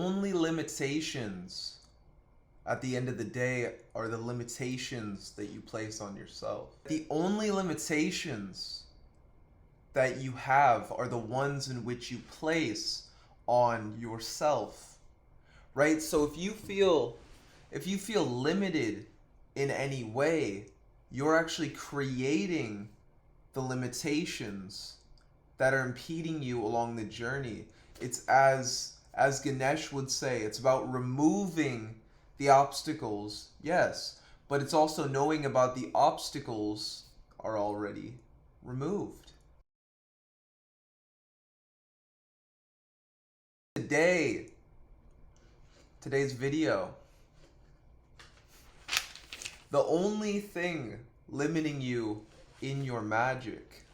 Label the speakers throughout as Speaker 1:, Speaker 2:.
Speaker 1: only limitations at the end of the day are the limitations that you place on yourself. The only limitations that you have are the ones in which you place on yourself, right? So if you feel limited in any way, you're actually creating the limitations that are impeding you along the journey. It's as Ganesh would say, it's about removing the obstacles, yes, but it's also knowing about the obstacles are already removed. Today's video, the only thing limiting you in your magic.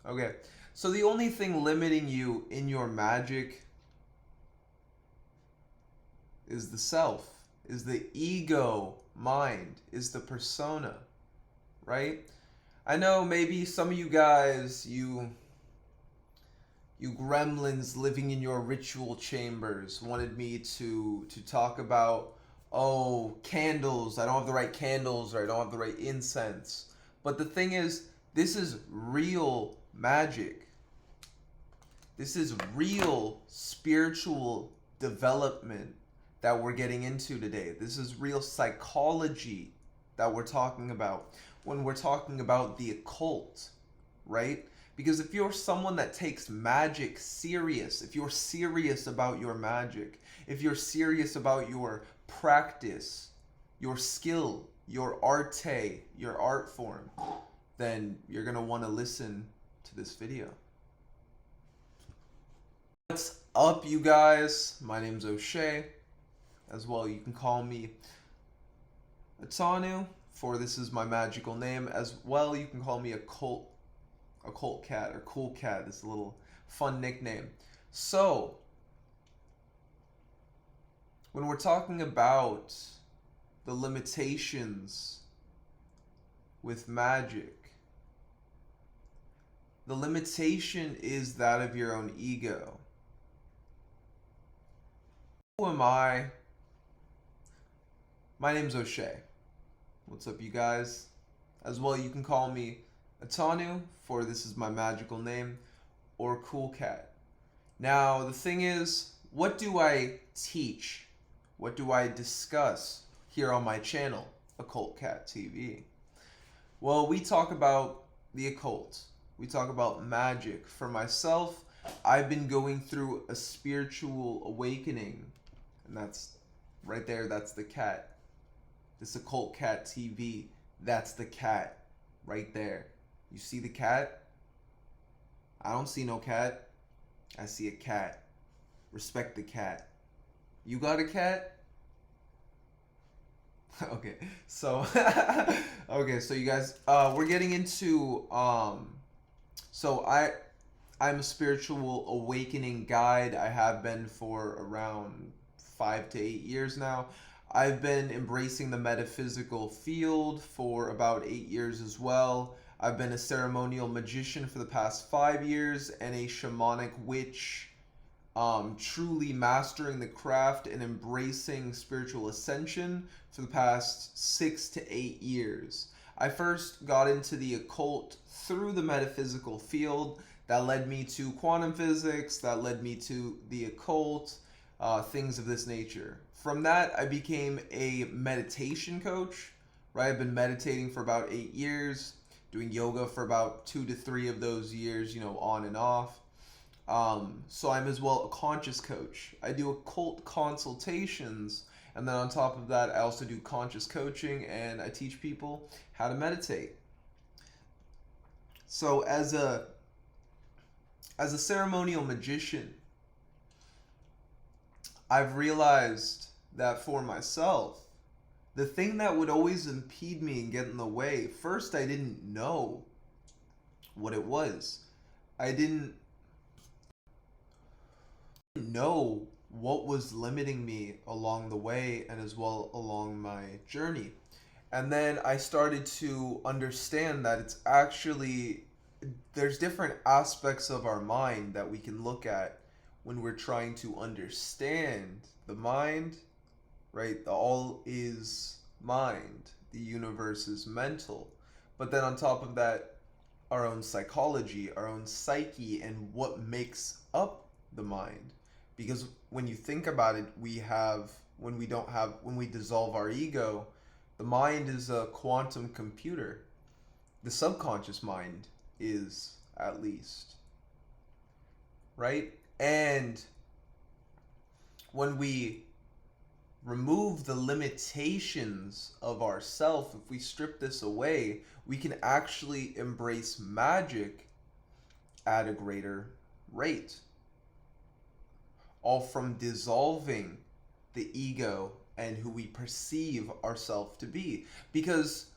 Speaker 1: Okay, so the only thing limiting you in your magic is the self, is the ego mind, is the persona, right? I know maybe some of you guys, you gremlins living in your ritual chambers wanted me to talk about, oh, candles, I don't have the right candles, or I don't have the right incense. But the thing is, this is real magic. This is real spiritual development that we're getting into today. This is real psychology that we're talking about when we're talking about the occult, right? Because if you're someone that takes magic serious, if you're serious about your magic, if you're serious about your practice, your skill, your arte, your art form, then you're going to want to listen to this video. What's up, you guys? My name's O'Shea. As well, you can call me Atanu, for this is my magical name. As well, you can call me Occult Cat or Cool Cat. This little fun nickname. So, when we're talking about the limitations with magic, the limitation is that of your own ego. Who am I? My name's O'Shea. What's up, you guys? As well, you can call me Atanu, for this is my magical name, or Cool Cat. Now, the thing is, what do I teach? What do I discuss here on my channel, Occultcattv? Well, we talk about the occult. We talk about magic. For myself, I've been going through a spiritual awakening, and that's right there, that's the cat. This Occultcattv, that's the cat right there. You see the cat? I don't see no cat. I see a cat. Respect the cat. You got a cat? Okay, so okay, so you guys, we're getting into so I'm a spiritual awakening guide. I have been for around 5 to 8 years now. I've been embracing the metaphysical field for about 8 years as well. I've been a ceremonial magician for the past 5 years and a shamanic witch, truly mastering the craft and embracing spiritual ascension for the past 6 to 8 years. I first got into the occult through the metaphysical field. That led me to quantum physics, that led me to the occult, things of this nature. From that, I became a meditation coach, right? I've been meditating for about 8 years, doing yoga for about 2 to 3 of those years, you know, on and off. So I'm as well a conscious coach. I do occult consultations, and then on top of that, I also do conscious coaching, and I teach people how to meditate. So as a ceremonial magician, I've realized that for myself, the thing that would always impede me and get in the way, first, I didn't know what it was. I didn't know what was limiting me along the way and as well along my journey. And then I started to understand that it's actually, there's different aspects of our mind that we can look at when we're trying to understand the mind, right? The all is mind, the universe is mental. But then on top of that, our own psychology, our own psyche, and what makes up the mind. Because when you think about it, when we dissolve our ego, the mind is a quantum computer. The subconscious mind is, at least. Right? And when we remove the limitations of ourself, if we strip this away, we can actually embrace magic at a greater rate. All from dissolving the ego and who we perceive ourselves to be. Because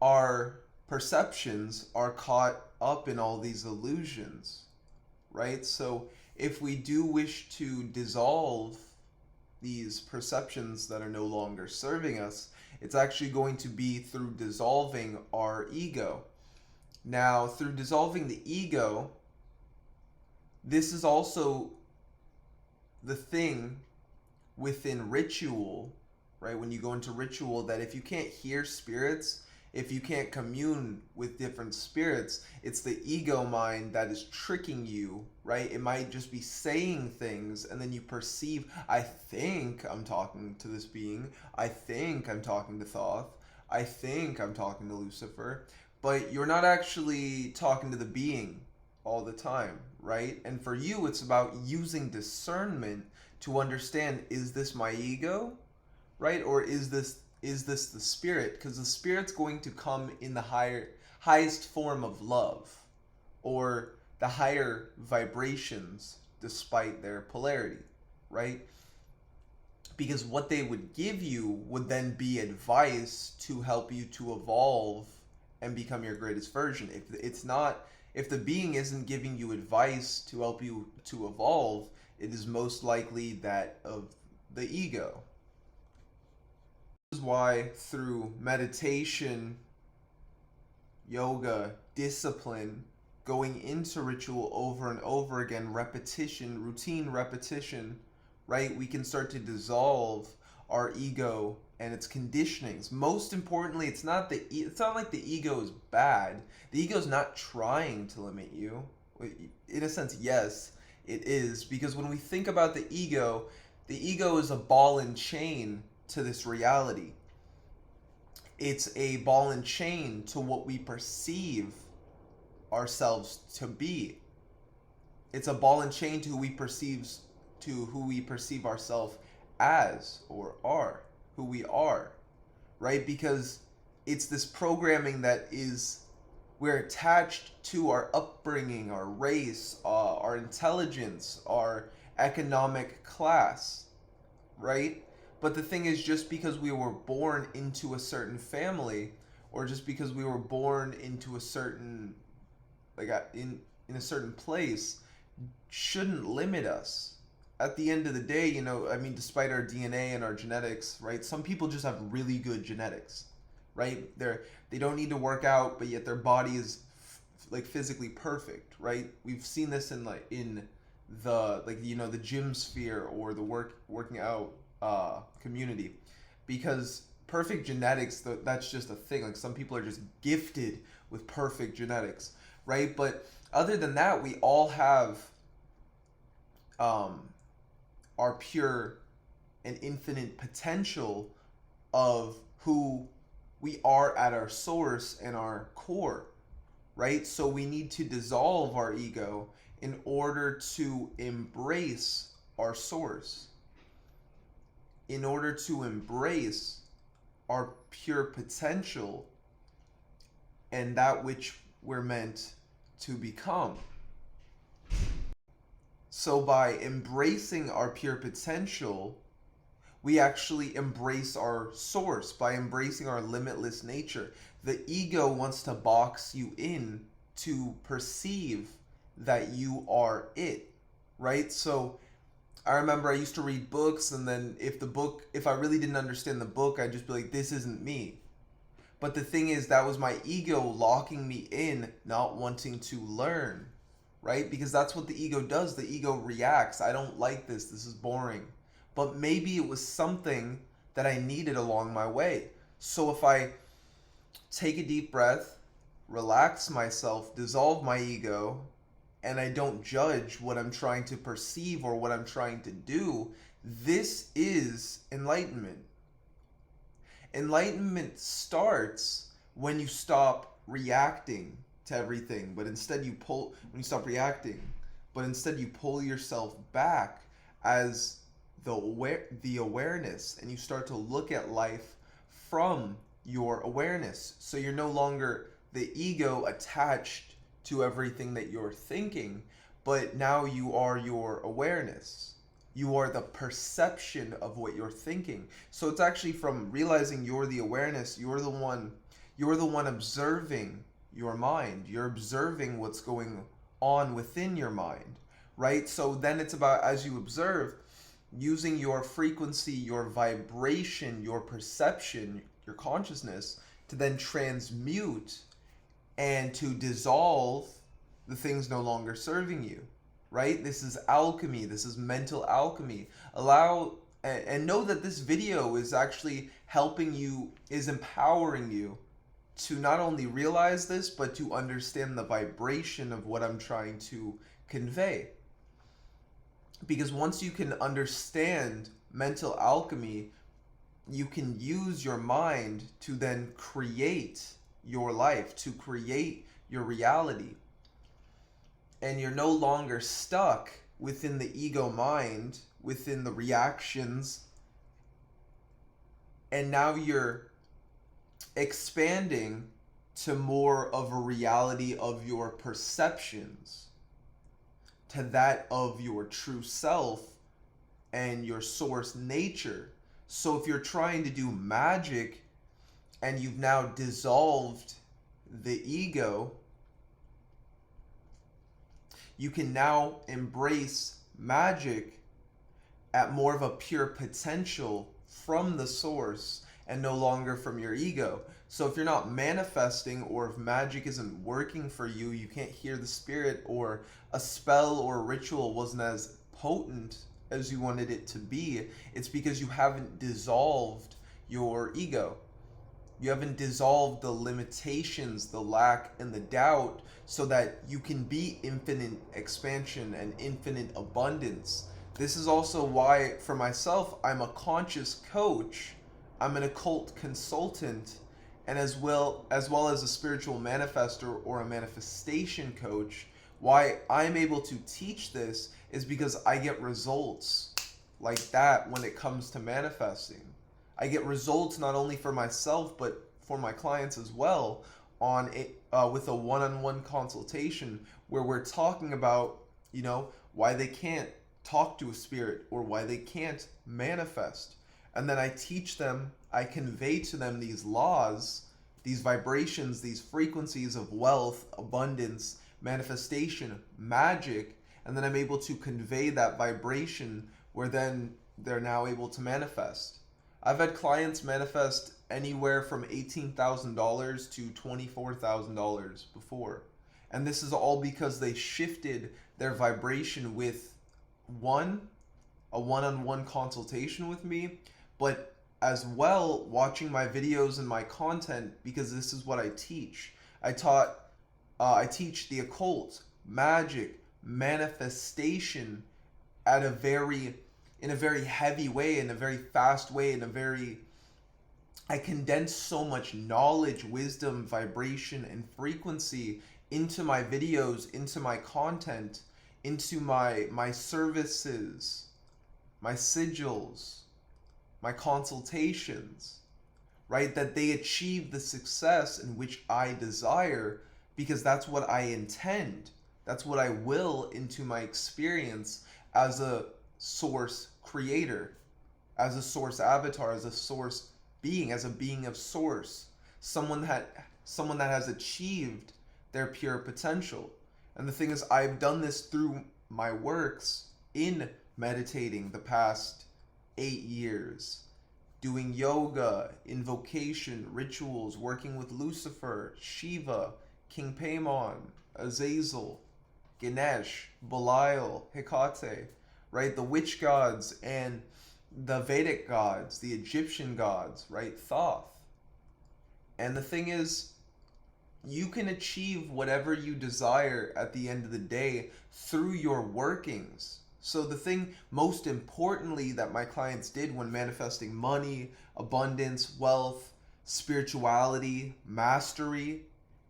Speaker 1: our perceptions are caught up in all these illusions, right? So if we do wish to dissolve these perceptions that are no longer serving us, it's actually going to be through dissolving our ego. Now, through dissolving the ego, this is also the thing within ritual, right? When you go into ritual, that if you can't hear spirits, if you can't commune with different spirits, it's the ego mind that is tricking you, right? It might just be saying things, and then you perceive, I think I'm talking to this being, I think I'm talking to Thoth, I think I'm talking to Lucifer, but you're not actually talking to the being all the time, right? And for you, it's about using discernment to understand, is this my ego, right? Or is this the spirit? Because the spirit's going to come in the highest form of love, or the higher vibrations, despite their polarity, right? Because what they would give you would then be advice to help you to evolve and become your greatest version. If the being isn't giving you advice to help you to evolve, it is most likely that of the ego. This is why through meditation, yoga, discipline, going into ritual over and over again, repetition, routine repetition, right, we can start to dissolve our ego and its conditionings. Most importantly, it's not like the ego is bad. The ego is not trying to limit you. In a sense, yes, it is, because when we think about the ego is a ball and chain to this reality. It's a ball and chain to what we perceive ourselves to be. It's a ball and chain to who we perceive ourselves as, or are, who we are, right? Because it's this programming that we're attached to our upbringing, our race, our intelligence, our economic class, right? But the thing is, just because we were born into a certain family, or just because we were born into a certain, in a certain place, shouldn't limit us. At the end of the day, despite our DNA and our genetics, right? Some people just have really good genetics, right? They don't need to work out, but yet their body is physically perfect, right? We've seen this in the gym sphere, or the working out community, because perfect genetics, that's just a thing. Some people are just gifted with perfect genetics, right? But other than that, we all have our pure and infinite potential of who we are at our source and our core, right? So we need to dissolve our ego in order to embrace our source, in order to embrace our pure potential and that which we're meant to become. So by embracing our pure potential, we actually embrace our source. By embracing our limitless nature, the ego wants to box you in to perceive that you are it, right? So I remember I used to read books, and then if I really didn't understand the book, I'd just be like, this isn't me. But the thing is, that was my ego locking me in, not wanting to learn, right? Because that's what the ego does. The ego reacts. I don't like this. This is boring. But maybe it was something that I needed along my way. So if I take a deep breath, relax myself, dissolve my ego, and I don't judge what I'm trying to perceive or what I'm trying to do, this is enlightenment. Enlightenment starts when you stop reacting to everything, but instead you pull when you stop reacting, but instead you pull yourself back as the awareness, and you start to look at life from your awareness. So you're no longer the ego attached to everything that you're thinking, but now you are your awareness. You are the perception of what you're thinking. So it's actually from realizing you're the awareness, you're the one observing your mind. You're observing what's going on within your mind, right? So then it's about, as you observe, using your frequency, your vibration, your perception, your consciousness to then transmute and to dissolve the things no longer serving you, right? This is alchemy. This is mental alchemy. Allow and know that this video is actually helping you, is empowering you to not only realize this, but to understand the vibration of what I'm trying to convey. Because once you can understand mental alchemy, you can use your mind to then create your life, to create your reality. And you're no longer stuck within the ego mind, within the reactions. And now you're expanding to more of a reality of your perceptions, to that of your true self and your source nature. So if you're trying to do magic and you've now dissolved the ego, you can now embrace magic at more of a pure potential from the source and no longer from your ego. So if you're not manifesting, or if magic isn't working for you, you can't hear the spirit, or a spell or a ritual wasn't as potent as you wanted it to be, it's because you haven't dissolved your ego. You haven't dissolved the limitations, the lack, and the doubt, so that you can be infinite expansion and infinite abundance. This is also why, for myself, I'm a conscious coach, I'm an occult consultant, and as well as a spiritual manifester or a manifestation coach. Why I'm able to teach this is because I get results like that when it comes to manifesting. I get results not only for myself, but for my clients as well, on with a one-on-one consultation where we're talking about, why they can't talk to a spirit or why they can't manifest. And then I teach them, I convey to them these laws, these vibrations, these frequencies of wealth, abundance, manifestation, magic, and then I'm able to convey that vibration where then they're now able to manifest. I've had clients manifest anywhere from $18,000 to $24,000 before. And this is all because they shifted their vibration with a one-on-one consultation with me, but as well watching my videos and my content, because this is what I teach. I teach the occult, magic, manifestation in a very heavy way, in a very fast way, I condense so much knowledge, wisdom, vibration, and frequency into my videos, into my content, into my services, my sigils, my consultations, right? That they achieve the success in which I desire, because that's what I intend. That's what I will into my experience as a source creator, as a source avatar, as a source being, as a being of source, someone that has achieved their pure potential. And the thing is, I've done this through my works in meditating the past 8 years, doing yoga, invocation, rituals, working with Lucifer, Shiva, King Paimon, Azazel, Ganesh, Belial, Hecate, right? The witch gods and the Vedic gods, the Egyptian gods, right? Thoth. And the thing is, you can achieve whatever you desire at the end of the day through your workings. So the thing most importantly that my clients did when manifesting money, abundance, wealth, spirituality, mastery,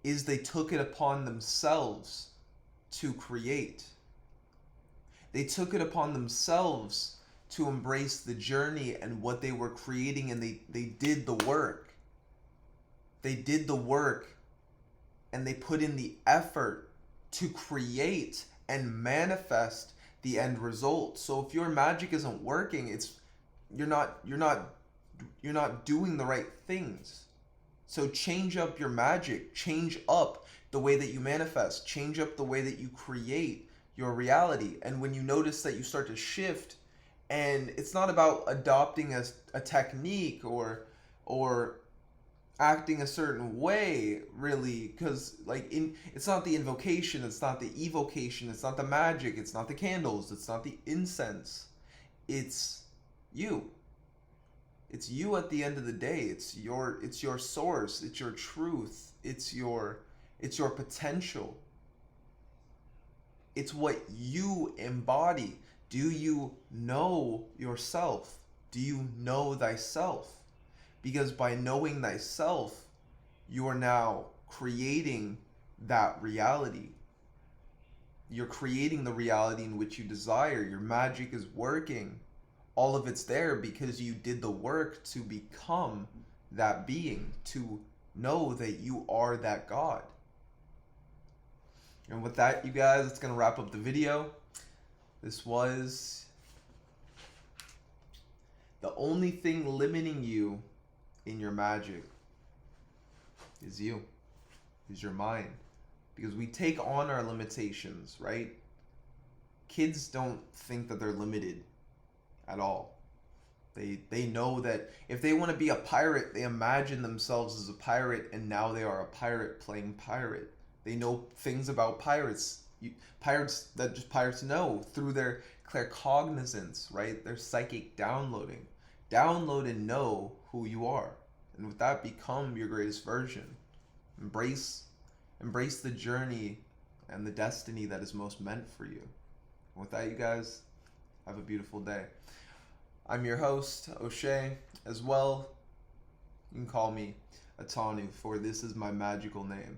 Speaker 1: is they took it upon themselves to create. They took it upon themselves to embrace the journey and what they were creating, and they did the work. They did the work and they put in the effort to create and manifest the end result. So if your magic isn't working, it's you're not doing the right things. So change up your magic, change up the way that you manifest, change up the way that you create your reality. And when you notice that you start to shift, and it's not about adopting a technique or acting a certain way, really, because it's not the invocation, it's not the evocation, it's not the magic, it's not the candles, it's not the incense, it's you. It's you at the end of the day. It's your source, it's your truth, it's your potential. It's what you embody. Do you know yourself? Do you know thyself? Because by knowing thyself, you are now creating that reality. You're creating the reality in which you desire. Your magic is working. All of it's there because you did the work to become that being, to know that you are that God. And with that, you guys, it's going to wrap up the video. This was the only thing limiting you in your magic is you, is your mind. Because we take on our limitations, right? Kids don't think that they're limited at all. They know that if they want to be a pirate, they imagine themselves as a pirate, and now they are a pirate playing pirate. They know things about pirates. Pirates that just pirates know through their claircognizance, right? Their psychic downloading. Download and know who you are. And with that, become your greatest version. Embrace the journey and the destiny that is most meant for you. And with that, you guys, have a beautiful day. I'm your host, O'Shea. As well, you can call me Atanu, for this is my magical name.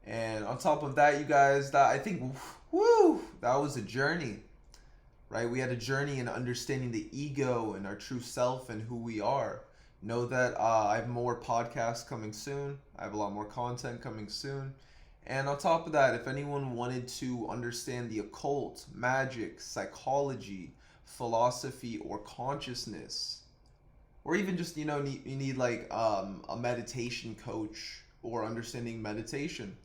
Speaker 1: And on top of that, you guys, that I think, that was a journey, right? We had a journey in understanding the ego and our true self and who we are. Know that I have more podcasts coming soon. I have a lot more content coming soon. And on top of that, if anyone wanted to understand the occult, magic, psychology, philosophy, or consciousness, or even just, you need like a meditation coach or understanding meditation.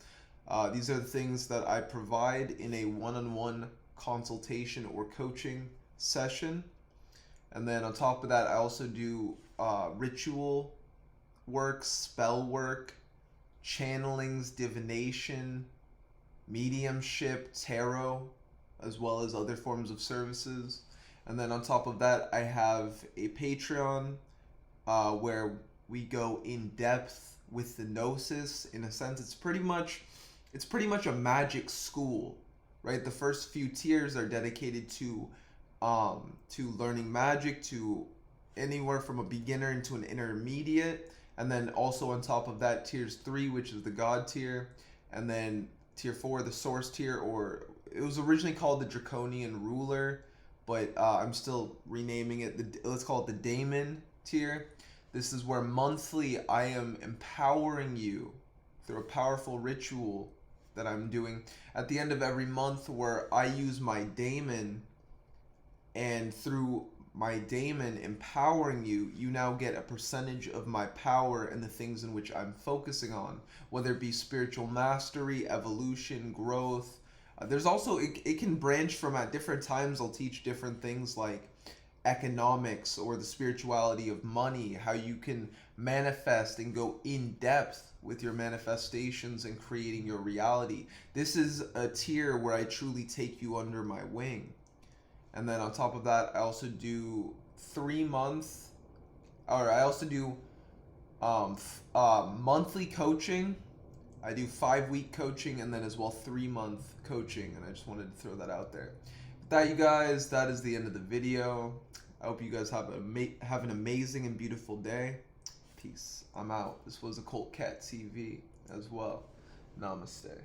Speaker 1: These are the things that I provide in a one-on-one consultation or coaching session. And then on top of that, I also do ritual work, spell work, channelings, divination, mediumship, tarot, as well as other forms of services. And then on top of that, I have a Patreon where we go in depth with the gnosis. In a sense, it's pretty much a magic school, right? The first few tiers are dedicated to learning magic, to anywhere from a beginner into an intermediate, and then also on top of that, tiers 3, which is the God tier, and then tier 4, the Source tier, or it was originally called the Draconian Ruler, but I'm still renaming it. Let's call it the Daemon tier. This is where monthly I am empowering you through a powerful ritual that I'm doing at the end of every month, where I use my daemon, and through my daemon empowering you, you now get a percentage of my power and the things in which I'm focusing on, whether it be spiritual mastery, evolution, growth. There's also, it can branch from, at different times I'll teach different things like economics or the spirituality of money, how you can manifest and go in depth with your manifestations and creating your reality. This is a tier where I truly take you under my wing. And then on top of that, I also do 3 month, or I also do monthly coaching. I do 5-week coaching, and then as well 3-month coaching, and I just wanted to throw that out there. With that, you guys, that is the end of the video. I hope you guys have an amazing and beautiful day. Peace. I'm out. This was Occultcattv as well. Namaste.